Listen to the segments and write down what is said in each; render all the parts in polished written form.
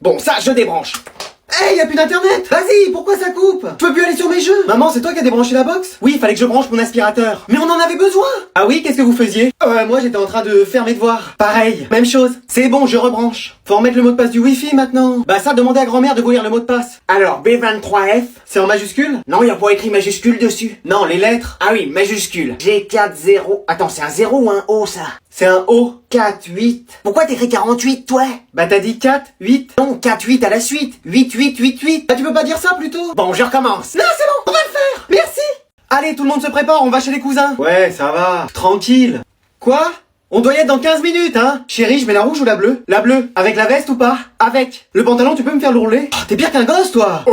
Bon, ça, je débranche. Hey, y a plus d'internet. Vas-y, pourquoi ça coupe? Je peux plus aller sur mes jeux. Maman, c'est toi qui as débranché la box? Oui, il fallait que je branche mon aspirateur. Mais on en avait besoin. Ah oui, qu'est-ce que vous faisiez? Moi j'étais en train de faire mes devoirs. Pareil, même chose. C'est bon, je rebranche. Faut remettre le mot de passe du Wi-Fi maintenant. Bah ça, demandez à grand-mère de vous lire le mot de passe. Alors, B23F. C'est en majuscule? Non, y a pas écrit majuscule dessus. Non, les lettres. Ah oui, majuscule. G40. Attends, c'est un 0 ou un O, ça? C'est un O. 4, 8. Pourquoi t'écris 48, toi? Bah t'as dit 4, 8. Non, 4, 8 à la suite. 8, 8, 8, 8. Bah tu peux pas dire ça plutôt? Bon, je recommence. Non, c'est bon, on va le faire. Merci. Allez, tout le monde se prépare, on va chez les cousins. Ouais, ça va. Tranquille. Quoi? On doit y être dans 15 minutes, hein? Chérie, je mets la rouge ou la bleue? La bleue. Avec la veste ou pas? Avec. Le pantalon, tu peux me faire l'ourlet? Oh, t'es pire qu'un gosse, toi.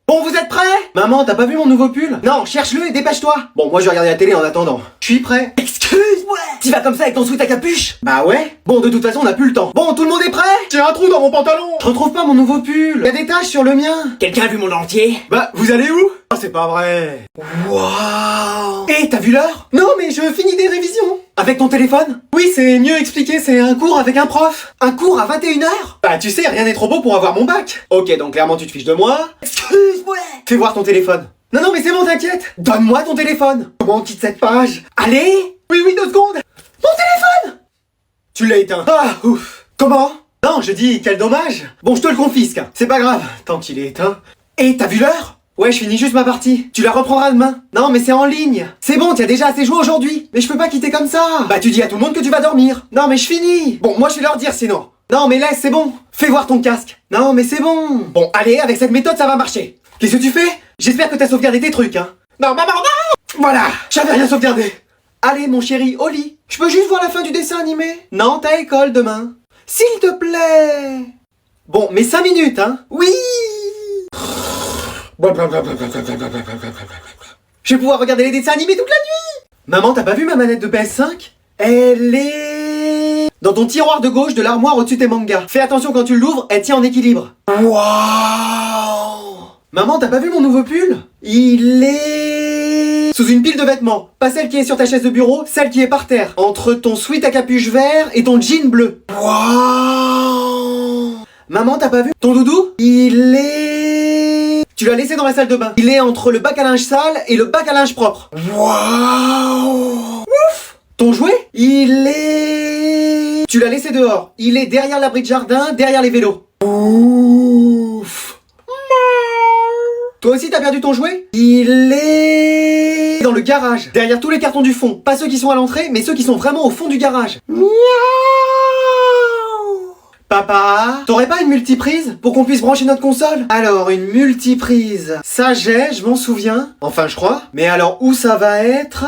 Bon, vous êtes prêts? Maman, t'as pas vu mon nouveau pull? Non, cherche-le et dépêche-toi. Bon, moi je vais regarder la télé en attendant. Je suis prêt. Excuse-moi. Tu vas comme ça avec ton sweat à capuche? Bah ouais. Bon, de toute façon, on a plus le temps. Bon, tout le monde est prêt? J'ai un trou dans mon pantalon. Je retrouve pas mon nouveau pull. Y a des taches sur le mien. Quelqu'un a vu mon dentier? Bah, vous allez où? Oh, c'est pas vrai. Waouh. Eh, t'as vu l'heure? Non, mais je finis des révisions. Avec ton téléphone? Oui, c'est mieux expliqué, c'est un cours avec un prof. Un cours à 21h? Bah, tu sais, rien n'est trop beau pour avoir mon bac. Ok, donc clairement, tu te fiches de moi. Excuse-moi. Fais voir ton téléphone. Non, non, mais c'est bon, t'inquiète. Donne-moi ton téléphone. Comment on quitte cette page? Allez. Oui, 2 secondes. Mon téléphone! Tu l'as éteint. Ah, ouf. Comment? Non, je dis, quel dommage. Bon, je te le confisque. C'est pas grave, tant qu'il est éteint. Et t'as vu l'heure? Ouais, je finis juste ma partie. Tu la reprendras demain. Non, mais c'est en ligne. C'est bon, t'as déjà assez joué aujourd'hui. Mais je peux pas quitter comme ça. Bah, tu dis à tout le monde que tu vas dormir. Non, mais je finis. Bon, moi, je vais leur dire sinon. Non, mais laisse, c'est bon. Fais voir ton casque. Non, mais c'est bon. Bon, allez, avec cette méthode, ça va marcher. Qu'est-ce que tu fais? J'espère que t'as sauvegardé tes trucs, hein. Non, maman, non! Voilà, j'avais rien sauvegardé. Allez, mon chéri, au lit. Je peux juste voir la fin du dessin animé? Non, t'as école demain. S'il te plaît. Bon, mais 5 minutes, hein? Oui! Je vais pouvoir regarder les dessins animés toute la nuit! Maman, t'as pas vu ma manette de PS5? Elle est... dans ton tiroir de gauche de l'armoire au-dessus de tes mangas. Fais attention quand tu l'ouvres, elle tient en équilibre. Waouh. Maman, t'as pas vu mon nouveau pull? Il est... sous une pile de vêtements. Pas celle qui est sur ta chaise de bureau, celle qui est par terre. Entre ton sweat à capuche vert et ton jean bleu. Waouh. Maman, t'as pas vu? Ton doudou? Il est... tu l'as laissé dans la salle de bain. Il est entre le bac à linge sale et le bac à linge propre. Waouh. Ouf. Ton jouet? Il est... tu l'as laissé dehors. Il est derrière l'abri de jardin, derrière les vélos. Ouf. Toi aussi t'as perdu ton jouet? Il est... dans le garage, derrière tous les cartons du fond. Pas ceux qui sont à l'entrée, mais ceux qui sont vraiment au fond du garage. Miaou. Papa, t'aurais pas une multiprise pour qu'on puisse brancher notre console? Alors, une multiprise. Ça j'ai, je m'en souviens. Enfin, je crois. Mais alors, où ça va être?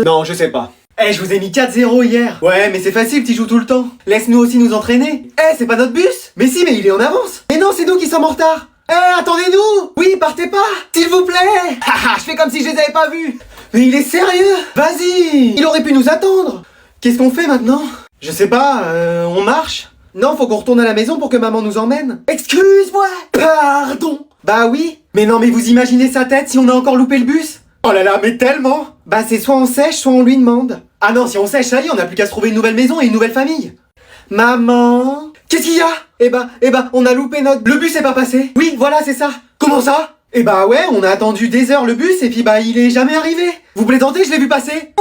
Non, je sais pas. Eh, je vous ai mis 4-0 hier. Ouais, mais c'est facile, t'y joues tout le temps. Laisse-nous aussi nous entraîner. Eh, c'est pas notre bus? Mais si, mais il est en avance. Mais non, c'est nous qui sommes en retard. Eh, attendez-nous. Oui, partez pas. S'il vous plaît. Haha, je fais comme si je les avais pas vus. Mais il est sérieux. Vas-y. Il aurait pu nous attendre. Qu'est-ce qu'on fait maintenant? Je sais pas, on marche? Non, faut qu'on retourne à la maison pour que maman nous emmène. Excuse-moi. Pardon. Bah oui. Mais non, mais vous imaginez sa tête si on a encore loupé le bus? Oh là là, mais tellement. Bah c'est soit on sèche, soit on lui demande. Ah non, si on sèche, ça y est, on n'a plus qu'à se trouver une nouvelle maison et une nouvelle famille. Maman. Qu'est-ce qu'il y a? Eh bah, on a loupé notre... le bus est pas passé. Oui, voilà, c'est ça. Comment ça? Eh bah ouais, on a attendu des heures le bus et puis bah il est jamais arrivé. Vous plaisantez, je l'ai vu passer.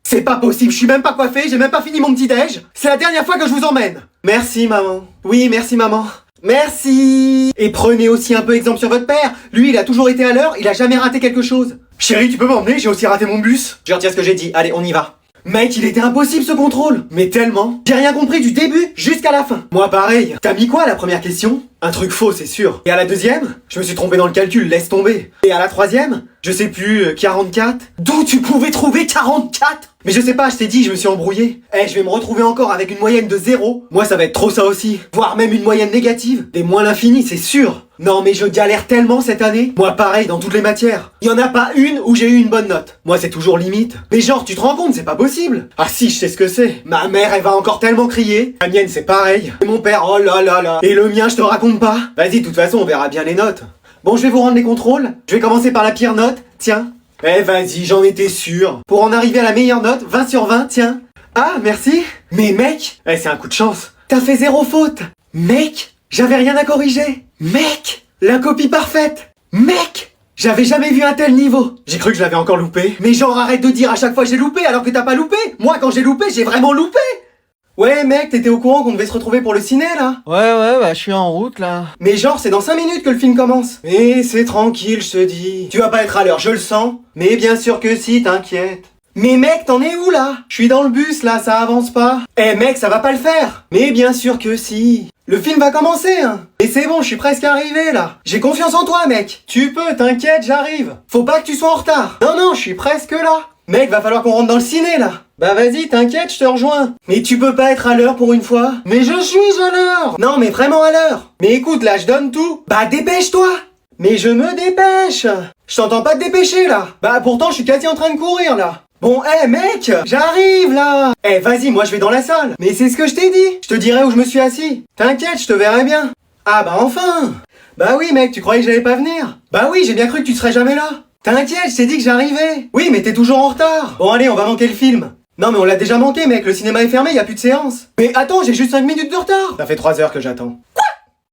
C'est pas possible, je suis même pas coiffé, j'ai même pas fini mon petit déj. C'est la dernière fois que je vous emmène. Merci maman. Oui, merci maman. Merci. Et prenez aussi un peu exemple sur votre père. Lui, il a toujours été à l'heure, il a jamais raté quelque chose. Chérie, tu peux m'emmener, j'ai aussi raté mon bus. Je retiens ce que j'ai dit, allez, on y va. Mec, il était impossible ce contrôle. Mais tellement. J'ai rien compris du début jusqu'à la fin. Moi pareil. T'as mis quoi à la première question? Un truc faux, c'est sûr. Et à la deuxième? Je me suis trompé dans le calcul, laisse tomber. Et à la troisième? Je sais plus, 44? D'où tu pouvais trouver 44? Mais je sais pas, je t'ai dit, je me suis embrouillé. Eh, je vais me retrouver encore avec une moyenne de 0. Moi, ça va être trop ça aussi. Voire même une moyenne négative. Des moins l'infini, c'est sûr. Non, mais je galère tellement cette année. Moi, pareil, dans toutes les matières. Y en a pas une où j'ai eu une bonne note. Moi, c'est toujours limite. Mais genre, tu te rends compte, c'est pas possible. Ah si, je sais ce que c'est. Ma mère, elle va encore tellement crier. La mienne, c'est pareil. Et mon père, oh là là là. Et le mien, je te raconte pas. Vas-y, de toute façon, on verra bien les notes. Bon, je vais vous rendre les contrôles. Je vais commencer par la pire note. Tiens. Eh, vas-y, j'en étais sûr. Pour en arriver à la meilleure note, 20 sur 20, tiens. Ah, merci. Mais mec, c'est un coup de chance. T'as fait 0 faute. Mec, j'avais rien à corriger. Mec, la copie parfaite. Mec, j'avais jamais vu un tel niveau. J'ai cru que je l'avais encore loupé. Mais genre arrête de dire à chaque fois j'ai loupé alors que t'as pas loupé. Moi quand j'ai loupé, j'ai vraiment loupé. Ouais mec, t'étais au courant qu'on devait se retrouver pour le ciné là? Ouais, bah je suis en route là. Mais genre c'est dans 5 minutes que le film commence. Mais c'est tranquille, je te dis. Tu vas pas être à l'heure, je le sens. Mais bien sûr que si, t'inquiète. Mais mec, t'en es où là? Je suis dans le bus là, ça avance pas. Mec, ça va pas le faire. Mais bien sûr que si. Le film va commencer, hein. Et c'est bon, je suis presque arrivé là. J'ai confiance en toi, mec. Tu peux, t'inquiète, j'arrive. Faut pas que tu sois en retard. Non, je suis presque là. Mec, va falloir qu'on rentre dans le ciné là. Bah vas-y, t'inquiète, je te rejoins. Mais tu peux pas être à l'heure pour une fois? Mais je suis à l'heure. Non, mais vraiment à l'heure. Mais écoute, là, je donne tout. Bah dépêche-toi. Mais je me dépêche. Je t'entends pas te dépêcher là. Bah pourtant, je suis quasi en train de courir là. Bon, mec, j'arrive là. Vas-y, moi je vais dans la salle. Mais c'est ce que je t'ai dit. Je te dirai où je me suis assis. T'inquiète, je te verrai bien. Ah bah enfin. Bah oui mec, tu croyais que j'allais pas venir? Bah oui, j'ai bien cru que tu serais jamais là. T'inquiète, je t'ai dit que j'arrivais. Oui, mais t'es toujours en retard. Bon allez, on va manquer le film. Non mais on l'a déjà manqué mec, le cinéma est fermé, y a plus de séance. Mais attends, j'ai juste 5 minutes de retard. Ça fait 3 heures que j'attends.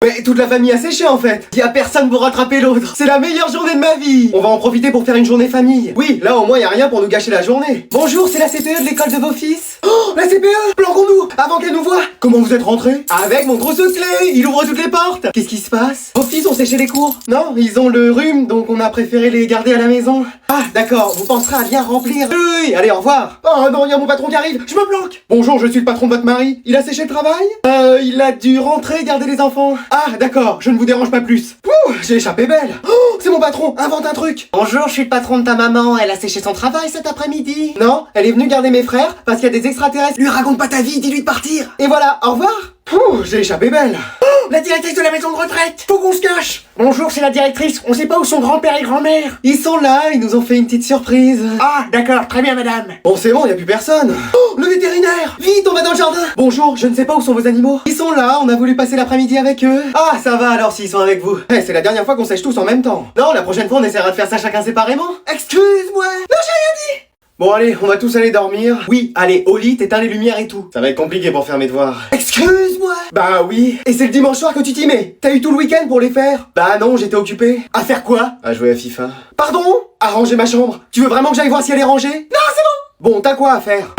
Mais toute la famille a séché en fait. Y a personne pour rattraper l'autre. C'est la meilleure journée de ma vie. On va en profiter pour faire une journée famille. Oui, là au moins y a rien pour nous gâcher la journée. Bonjour, c'est la CPE de l'école de vos fils. Oh, la CPE, planquons-nous avant qu'elle nous voie. Comment vous êtes rentrés? Avec mon trousseau de clés. Il ouvre toutes les portes. Qu'est-ce qui se passe? Vos fils ont séché les cours? Non, ils ont le rhume, donc on a préféré les garder à la maison. Ah, d'accord, vous penserez à bien remplir. Oui, allez, au revoir. Oh non, y a mon patron qui arrive, je me planque. Bonjour, je suis le patron de votre mari. Il a séché le travail? Il a dû rentrer garder les enfants. Ah, d'accord, je ne vous dérange pas plus. Ouh, j'ai échappé belle. Oh, c'est mon patron, invente un truc. Bonjour, je suis le patron de ta maman, elle a séché son travail cet après-midi. Non, elle est venue garder mes frères parce qu'il y a des extraterrestres. Lui raconte pas ta vie, dis-lui de partir. Et voilà, au revoir. Ouh, j'ai échappé belle. Oh, la directrice de la maison de retraite. Faut qu'on se cache. Bonjour, c'est la directrice. On sait pas où sont grand-père et grand-mère. Ils sont là, ils nous ont fait une petite surprise. Ah, d'accord, très bien madame. Bon, c'est bon, y a plus personne. Oh, le vétérinaire. Vite, on va dans le jardin. Bonjour, je ne sais pas où sont vos animaux. Ils sont là, on a voulu passer l'après-midi avec eux. Ah, ça va alors s'ils sont avec vous. C'est la dernière fois qu'on sèche tous en même temps. Non, la prochaine fois on essaiera de faire ça chacun séparément. Excuse-moi. Non, j'ai rien dit. Bon allez, on va tous aller dormir. Oui, allez, au lit, t'éteins les lumières et tout. Ça va être compliqué pour faire mes devoirs. Excuse-moi. Bah oui. Et c'est le dimanche soir que tu t'y mets. T'as eu tout le week-end pour les faire? Bah non, j'étais occupé. À faire quoi? À jouer à FIFA. Pardon? À ranger ma chambre. Tu veux vraiment que j'aille voir si elle est rangée? Non, c'est bon. Bon, t'as quoi à faire?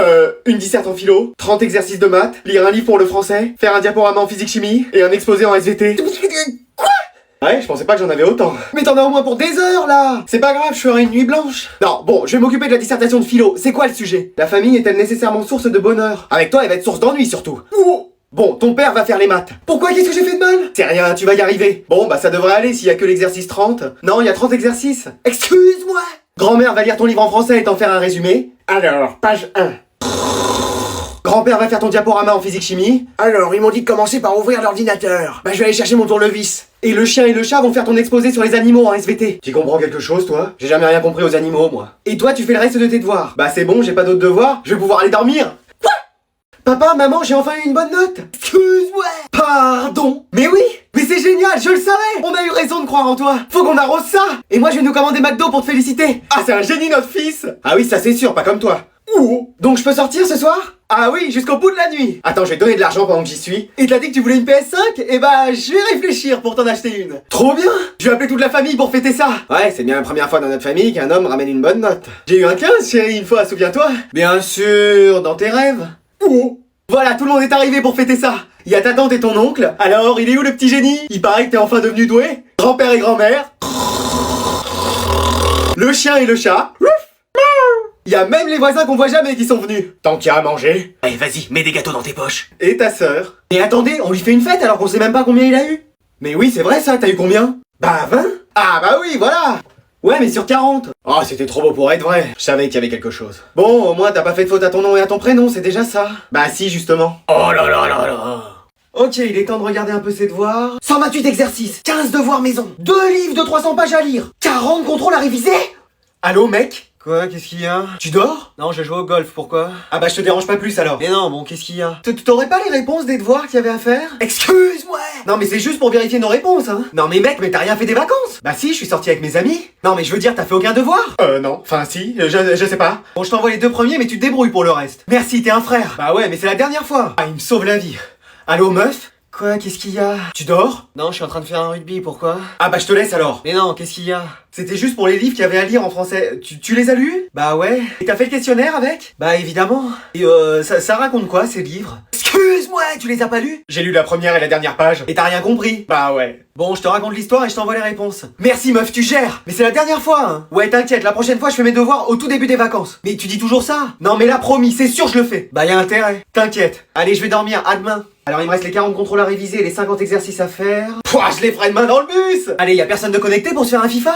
Une disserte en philo, 30 exercices de maths, lire un livre pour le français, faire un diaporama en physique-chimie et un exposé en SVT. Ouais, je pensais pas que j'en avais autant. Mais t'en as au moins pour des heures, là. C'est pas grave, je ferai une nuit blanche. Non, bon, je vais m'occuper de la dissertation de philo. C'est quoi le sujet? La famille est-elle nécessairement source de bonheur? Avec toi, elle va être source d'ennui, surtout. Oh. Bon, ton père va faire les maths. Pourquoi? Qu'est-ce que j'ai fait de mal? C'est rien, tu vas y arriver. Bon, bah ça devrait aller s'il y a que l'exercice 30. Non, il y a 30 exercices. Excuse-moi. Grand-mère va lire ton livre en français et t'en faire un résumé. Alors, page 1. Grand-père va faire ton diaporama en physique-chimie. Alors, ils m'ont dit de commencer par ouvrir l'ordinateur. Bah, je vais aller chercher mon tournevis. Et le chien et le chat vont faire ton exposé sur les animaux en SVT. Tu comprends quelque chose, toi? J'ai jamais rien compris aux animaux, moi. Et toi, tu fais le reste de tes devoirs. Bah, c'est bon, j'ai pas d'autres devoirs. Je vais pouvoir aller dormir. Quoi? Papa, maman, j'ai enfin eu une bonne note. Excuse-moi. Pardon. Mais oui. Mais c'est génial, je le savais. On a eu raison de croire en toi. Faut qu'on arrose ça. Et moi, je vais nous commander McDo pour te féliciter. Ah, c'est un génie, notre fils. Ah oui, ça c'est sûr, pas comme toi. Ouh. Donc je peux sortir ce soir? Ah oui, jusqu'au bout de la nuit. Attends, je vais te donner de l'argent pendant que j'y suis. Et t'as dit que tu voulais une PS5? Eh bah, je vais réfléchir pour t'en acheter une. Trop bien. Je vais appeler toute la famille pour fêter ça. Ouais, c'est bien la première fois dans notre famille qu'un homme ramène une bonne note. J'ai eu un 15, chérie, une fois, souviens-toi. Bien sûr, dans tes rêves. Ouh. Voilà, tout le monde est arrivé pour fêter ça. Il y a ta tante et ton oncle. Alors, il est où le petit génie? Il paraît que t'es enfin devenu doué. Grand-père et grand-mère. Le chien et le chat. Il y a même les voisins qu'on voit jamais qui sont venus. Tant qu'il y a à manger. Allez, vas-y, mets des gâteaux dans tes poches. Et ta sœur. Et attendez, on lui fait une fête alors qu'on sait même pas combien il a eu. Mais oui, c'est vrai ça, t'as eu combien? Bah 20. Ah bah oui, voilà. Ouais, mais sur 40. Oh, c'était trop beau pour être vrai. Je savais qu'il y avait quelque chose. Bon, au moins t'as pas fait de faute à ton nom et à ton prénom, c'est déjà ça. Bah si, justement. Oh là là là là. Ok, il est temps de regarder un peu ses devoirs. 128 exercices, 15 devoirs maison, 2 livres de 300 pages à lire, 40 contrôles à réviser. Allô mec? Quoi? Qu'est-ce qu'il y a? Tu dors? Non, je joue au golf, pourquoi? Ah bah je te dérange pas plus alors. Mais non, bon, qu'est-ce qu'il y a? T'aurais pas les réponses des devoirs qu'il y avait à faire? Excuse-moi! Non mais c'est juste pour vérifier nos réponses, hein. Non mais mec, mais t'as rien fait des vacances? Bah si, je suis sorti avec mes amis. Non mais je veux dire, t'as fait aucun devoir? Non, enfin si, je sais pas. Bon, je t'envoie les 2 premiers, mais tu te débrouilles pour le reste. Merci, t'es un frère. Bah ouais, mais c'est la dernière fois. Ah, il me sauve la vie. Allô, meuf? Quoi? Qu'est-ce qu'il y a? Tu dors? Non, je suis en train de faire un rugby, pourquoi? Ah bah je te laisse alors. Mais non, qu'est-ce qu'il y a? C'était juste pour les livres qu'il y avait à lire en français. Tu les as lus? Bah ouais. Et t'as fait le questionnaire avec? Bah évidemment. Et ça raconte quoi ces livres? Excuse-moi, tu les as pas lus? J'ai lu la première et la dernière page. Et t'as rien compris? Bah ouais. Bon, je te raconte l'histoire et je t'envoie les réponses. Merci meuf, tu gères. Mais c'est la dernière fois, hein. Ouais, t'inquiète, la prochaine fois je fais mes devoirs au tout début des vacances. Mais tu dis toujours ça? Non mais là promis, c'est sûr je le fais. Bah y a intérêt. T'inquiète. Allez, je vais dormir, à demain. Alors il me reste les 40 contrôles à réviser et les 50 exercices à faire. Pouah, je les ferai demain dans le bus. Allez, y a personne de connecté pour se faire un FIFA?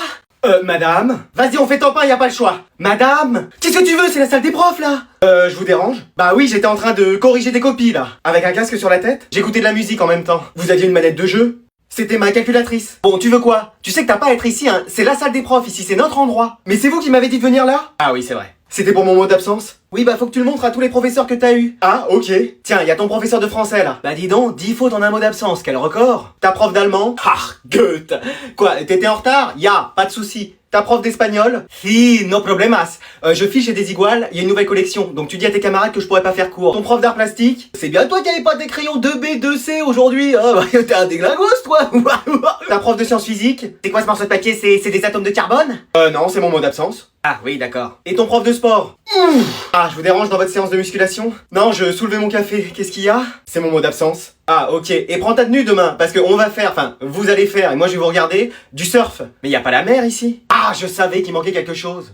Madame? Vas-y, on fait temps plein, y a pas le choix. Madame? Qu'est-ce que tu veux? C'est la salle des profs, là. Je vous dérange? Bah oui, j'étais en train de corriger des copies, là. Avec un casque sur la tête. J'écoutais de la musique en même temps. Vous aviez une manette de jeu? C'était ma calculatrice. Bon, tu veux quoi? Tu sais que t'as pas à être ici, hein. C'est la salle des profs, ici, c'est notre endroit. Mais c'est vous qui m'avez dit de venir là? Ah oui, c'est vrai. C'était pour mon mot d'absence? Oui, bah faut que tu le montres à tous les professeurs que t'as eu. Ah, ok. Tiens, y a ton professeur de français là. Bah dis donc, 10 fautes en un mot d'absence, quel record. Ta prof d'allemand? Ah, Goethe. Quoi, t'étais en retard? Pas de souci. Ta prof d'espagnol? Si, no problemas. Je file chez Desigual, il y a une nouvelle collection, donc tu dis à tes camarades que je pourrais pas faire court. Ton prof d'art plastique? C'est bien toi qui avais pas des crayons 2B, 2C aujourd'hui. Oh, bah, t'es un déglingos, toi. Ta prof de sciences physiques? C'est quoi ce morceau de papier? C'est des atomes de carbone? Non, c'est mon mot d'absence. Ah oui, d'accord. Et ton prof de sport? Ah, je vous dérange dans votre séance de musculation? Non, je soulevais mon café. Qu'est-ce qu'il y a? C'est mon mot d'absence. Ah, ok. Et prends ta tenue demain, parce que on va faire, enfin, vous allez faire, et moi je vais vous regarder, du surf. Mais y a pas la mer ici? Ah, je savais qu'il manquait quelque chose.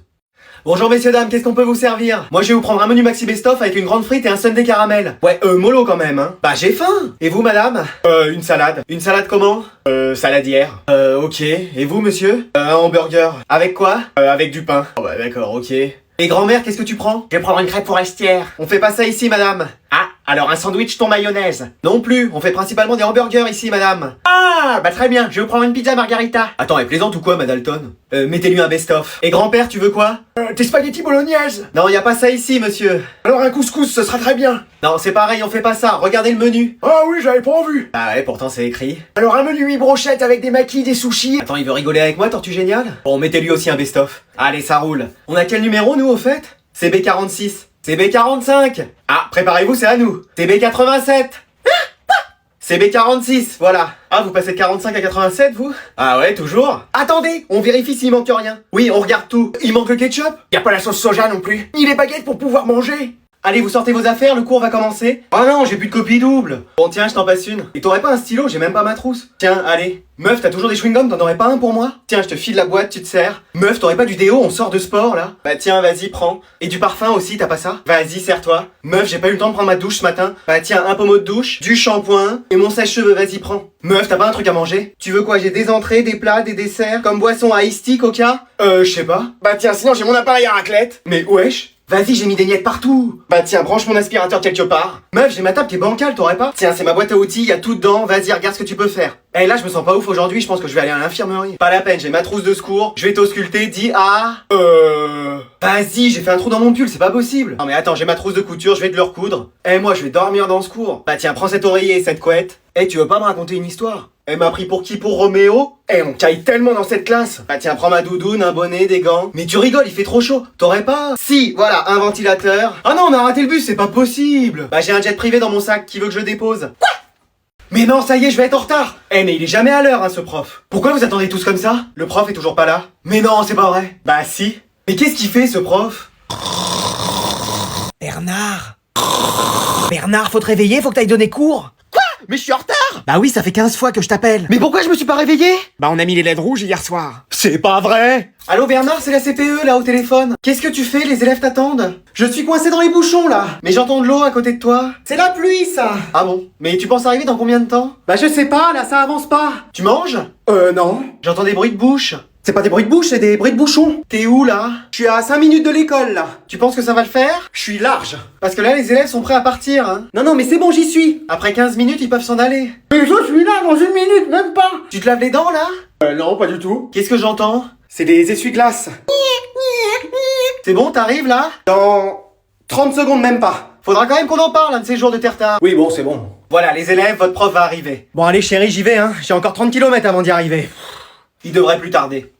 Bonjour messieurs dames, qu'est-ce qu'on peut vous servir? Moi je vais vous prendre un menu maxi best-of avec une grande frite et un sundae caramel. Ouais, mollo quand même, hein. Bah j'ai faim. Et vous madame? Une salade. Une salade comment? Saladière. Ok. Et vous monsieur? Un hamburger. Avec quoi? Avec du pain. Oh bah d'accord, ok. Et grand-mère, qu'est-ce que tu prends? Je vais prendre une crêpe forestière. On fait pas ça ici madame. Ah, alors un sandwich ton mayonnaise. Non plus, on fait principalement des hamburgers ici madame. Ah, bah très bien, je vais vous prendre une pizza margarita. Attends, elle plaisante ou quoi ma Dalton? Mettez-lui un best-of. Et grand-père, tu veux quoi? Des spaghettis bolognaises. Non, y a pas ça ici monsieur. Alors un couscous, ce sera très bien. Non, c'est pareil, on fait pas ça, regardez le menu. Ah oui, j'avais pas vu. Ah ouais, pourtant c'est écrit. Alors un menu 8 brochettes avec des maquis, des sushis. Attends, il veut rigoler avec moi, Tortue Génial? Bon, mettez-lui aussi un best-of. Allez, ça roule. On a quel numéro nous au fait? CB46. CB45. Ah, préparez-vous, c'est à nous. CB87. CB46, voilà. Ah, vous passez de 45 à 87, vous? Ah ouais, toujours? Attendez, on vérifie s'il manque rien. Oui, on regarde tout. Il manque le ketchup? Y a pas la sauce soja non plus. Ni les baguettes pour pouvoir manger. Allez, vous sortez vos affaires, le cours va commencer. Oh non, j'ai plus de copie double. Bon, tiens, je t'en passe une. Et t'aurais pas un stylo? J'ai même pas ma trousse. Tiens, allez. Meuf, t'as toujours des chewing-gums? T'en aurais pas un pour moi? Tiens, je te file la boîte, tu te sers. Meuf, t'aurais pas du déo? On sort de sport, là. Bah tiens, vas-y, prends. Et du parfum aussi, t'as pas ça? Vas-y, sers-toi. Meuf, j'ai pas eu le temps de prendre ma douche ce matin. Bah tiens, un pommeau de douche, du shampoing et mon sèche-cheveux, vas-y, prends. Meuf, t'as pas un truc à manger? Tu veux quoi? J'ai des entrées, des plats, des desserts, comme boisson à iced tea, coca? Je sais pas. Bah tiens, sinon j'ai mon appareil à raclette. Mais wesh. Vas-y, j'ai mis des miettes partout. Bah tiens, branche mon aspirateur quelque part. Meuf, j'ai ma table qui est bancale, t'aurais pas? Tiens, c'est ma boîte à outils, y a tout dedans, vas-y, regarde ce que tu peux faire. Eh là, je me sens pas ouf aujourd'hui, je pense que je vais aller à l'infirmerie. Pas la peine, j'ai ma trousse de secours, je vais t'ausculter, dis ah... Vas-y, j'ai fait un trou dans mon pull, c'est pas possible. Non mais attends, j'ai ma trousse de couture, je vais te le recoudre. Eh moi, je vais dormir dans ce cours. Bah tiens, prends cet oreiller et cette couette. Eh, tu veux pas me raconter une histoire? Elle m'a pris pour qui? Pour Roméo? Eh, on caille tellement dans cette classe. Bah tiens, prends ma doudoune, un bonnet, des gants. Mais tu rigoles, il fait trop chaud. T'aurais pas? Si, voilà, un ventilateur. Ah non, on a raté le bus, c'est pas possible. Bah j'ai un jet privé dans mon sac, qui veut que je le dépose? Quoi? Mais non, ça y est, je vais être en retard. Eh mais il est jamais à l'heure, hein, ce prof. Pourquoi vous attendez tous comme ça? Le prof est toujours pas là. Mais non, c'est pas vrai. Bah si. Mais qu'est-ce qu'il fait, ce prof? Bernard. Bernard, faut te réveiller, faut que t'ailles donner cours. Mais je suis en retard. Bah oui, ça fait 15 fois que je t'appelle. Mais pourquoi je me suis pas réveillé? Bah on a mis les LED rouges hier soir. C'est pas vrai. Allô Bernard, c'est la CPE là au téléphone. Qu'est-ce que tu fais? Les élèves t'attendent. Je suis coincé dans les bouchons là. Mais j'entends de l'eau à côté de toi. C'est la pluie ça. Ah bon? Mais tu penses arriver dans combien de temps? Bah je sais pas, là ça avance pas. Tu manges? Non. J'entends des bruits de bouche. C'est pas des bruits de bouche, c'est des bruits de bouchons. T'es où là? Je suis à 5 minutes de l'école là. Tu penses que ça va le faire? Je suis large. Parce que là les élèves sont prêts à partir hein. Non mais c'est bon, j'y suis. Après 15 minutes ils peuvent s'en aller. Mais je suis là dans 1 minute, même pas. Tu te laves les dents là? Non, pas du tout. Qu'est-ce que j'entends? C'est des essuie-glaces. C'est bon, t'arrives là? Dans 30 secondes, même pas. Faudra quand même qu'on en parle un de ces jours de terre-tard. Oui, bon, c'est bon. Voilà, les élèves, votre prof va arriver. Bon allez chérie, j'y vais hein, j'ai encore 30 km avant d'y arriver. Il devrait plus tarder.